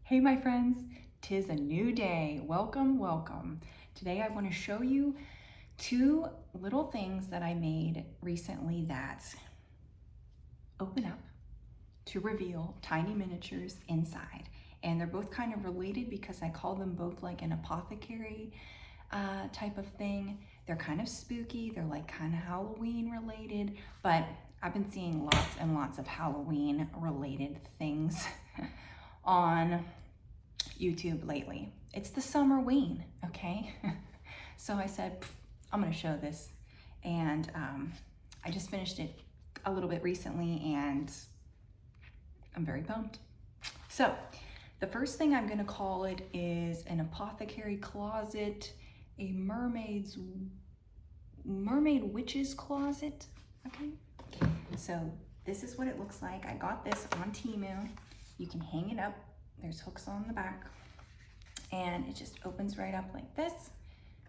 Hey my friends, 'tis a new day. Welcome, welcome. Today I want to show you two little things that I made recently that open up to reveal tiny miniatures inside. And they're both kind of related because I call them both like an apothecary type of thing. They're kind of spooky, they're like kind of Halloween related, but I've been seeing lots and lots of Halloween related things on YouTube lately. It's the summerween, okay? So I said, I'm gonna show this. And I just finished it a little bit recently and I'm very pumped. So the first thing I'm gonna call it is an apothecary closet, a mermaid witch's closet, okay? So this is what it looks like. I got this on Temu. You can hang it up. There's hooks on the back and it just opens right up like this.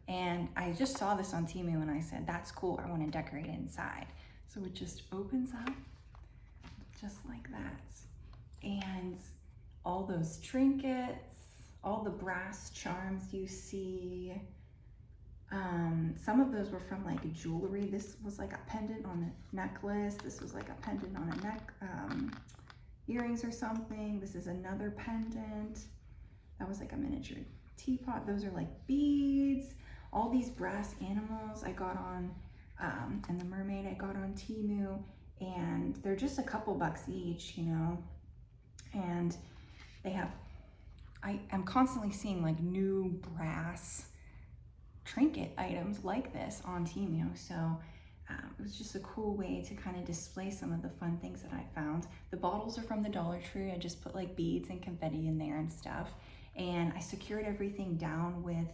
And I just saw this on Temu and I said, that's cool, I want to decorate it inside. So it just opens up just like that. And all those trinkets, all the brass charms you see, some of those were from like jewelry. This was like a pendant on a necklace. This was like a pendant on a neck, earrings or something. This is another pendant. That was like a miniature teapot. Those are like beads. All these brass animals I got on, and the mermaid I got on Temu, and they're just a couple bucks each, you know. And they have, I'm constantly seeing like new brass trinket items like this on Temu. So it was just a cool way to kind of display some of the fun things that I found. The bottles are from the Dollar Tree. I just put like beads and confetti in there and stuff. And I secured everything down with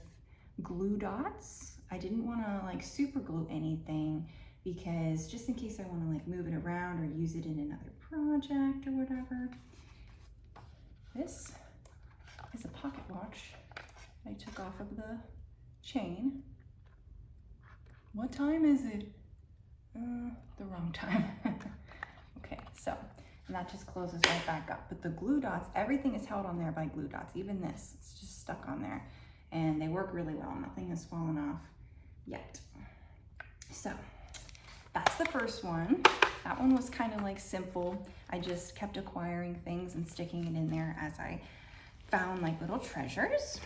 glue dots. I didn't want to like super glue anything because just in case I want to like move it around or use it in another project or whatever. This is a pocket watch I took off of the chain. What time is it? The wrong time. Okay, so, and that just closes right back up. But the glue dots, everything is held on there by glue dots. Even this, it's just stuck on there. And they work really well. Nothing has fallen off yet. So, that's the first one. That one was kind of like simple. I just kept acquiring things and sticking it in there as I found like little treasures.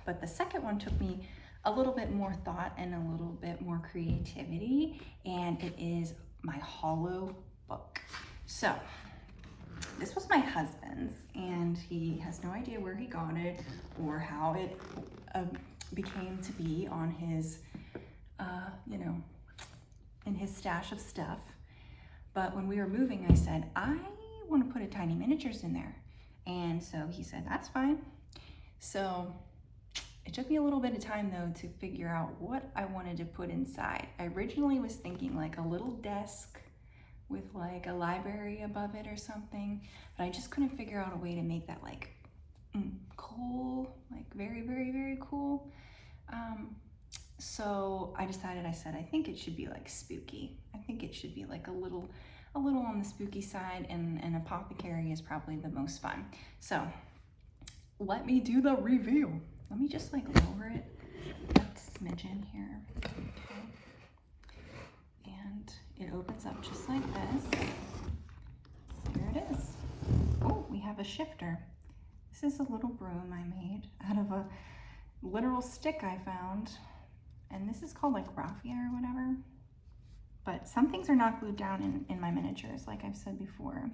But the second one took me a little bit more thought and a little bit more creativity, and it is my hollow book. So this was my husband's and he has no idea where he got it or how it became to be on his, you know, in his stash of stuff. But when we were moving, I said, I want to put a tiny miniatures in there. And so he said, that's fine. So it took me a little bit of time though to figure out what I wanted to put inside. I originally was thinking like a little desk with like a library above it or something, but I just couldn't figure out a way to make that like cool, like very, very, very cool. So I decided, I said, I think it should be like spooky. I think it should be like a little on the spooky side, and an apothecary is probably the most fun. So let me do the reveal. Let me just like lower it a smidgen here. Okay. And it opens up just like this. There it is. Oh, we have a shifter. This is a little broom I made out of a literal stick I found. And this is called like raffia or whatever. But some things are not glued down in my miniatures, like I've said before.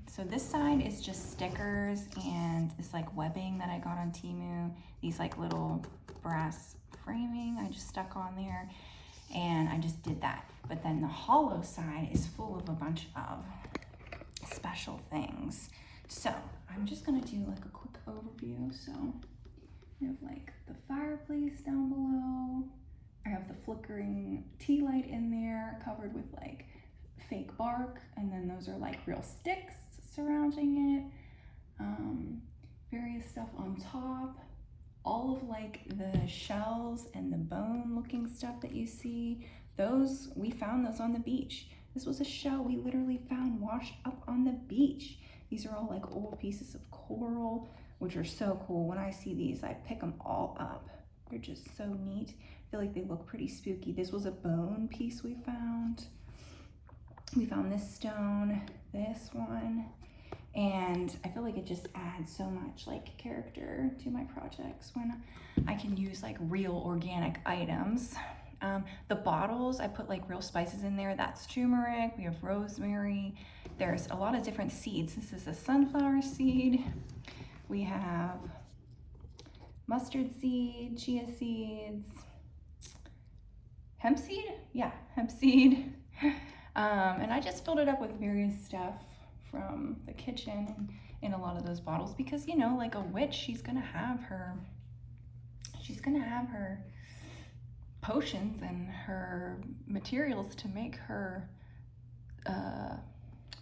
So this side is just stickers and this like webbing that I got on Temu. These like little brass framing I just stuck on there, and I just did that. But then the hollow side is full of a bunch of special things. So I'm just gonna do like a quick overview. So I have like the fireplace down below. I have the flickering tea light in there covered with like fake bark, and then those are like real sticks surrounding it. Various stuff on top. All of like the shells and the bone looking stuff that you see, those, we found those on the beach. This was a shell we literally found washed up on the beach. These are all like old pieces of coral, which are so cool. When I see these, I pick them all up. They're just so neat. I feel like they look pretty spooky. This was a bone piece we found. We found this stone, this one, and I feel like it just adds so much like character to my projects when I can use like real organic items. The bottles, I put like real spices in there. That's turmeric, we have rosemary. There's a lot of different seeds. This is a sunflower seed. We have mustard seed, chia seeds, hemp seed? Yeah, hemp seed. And I just filled it up with various stuff from the kitchen and in a lot of those bottles because, you know, like a witch, she's gonna have her potions and her materials to make her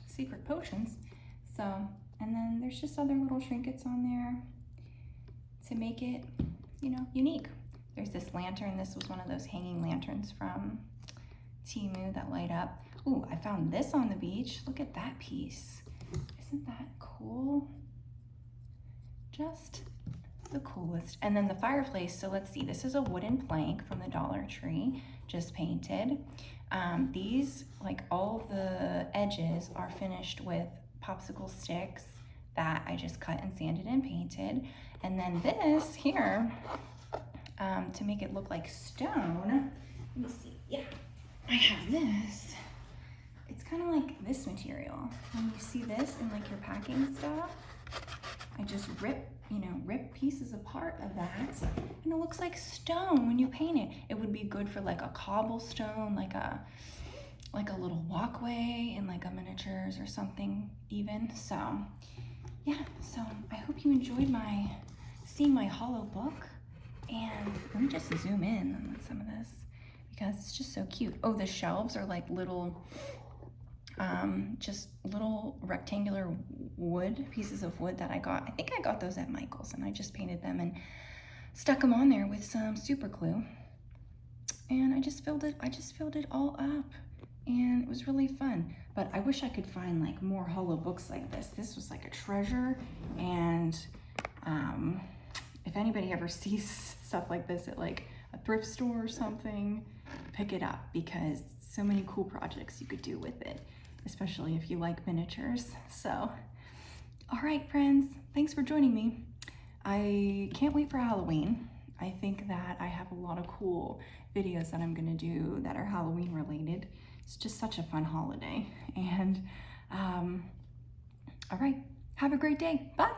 secret potions. So, and then there's just other little trinkets on there to make it, you know, unique. There's this lantern. This was one of those hanging lanterns from Temu that light up. Ooh, I found this on the beach. Look at that piece. Isn't that cool? Just the coolest. And then the fireplace, so let's see, this is a wooden plank from the Dollar Tree, just painted. These, like all the edges are finished with popsicle sticks that I just cut and sanded and painted. And then this here, to make it look like stone, let me see, yeah, I have this. It's kind of like this material. When you see this in like your packing stuff, I just rip pieces apart of that, and it looks like stone when you paint it. It would be good for like a cobblestone, like a little walkway in like a miniatures or something even. So yeah, so I hope you enjoyed seeing my hollow book. And let me just zoom in on some of this because it's just so cute. Oh, the shelves are like little, just little rectangular wood, pieces of wood that I got. I think I got those at Michael's, and I just painted them and stuck them on there with some super glue. And I just filled it all up, and it was really fun. But I wish I could find like more hollow books like this. This was like a treasure, and if anybody ever sees stuff like this at like a thrift store or something, pick it up because so many cool projects you could do with it, especially if you like miniatures. So, all right, friends, thanks for joining me. I can't wait for Halloween. I think that I have a lot of cool videos that I'm gonna do that are Halloween related. It's just such a fun holiday. And all right, have a great day. Bye.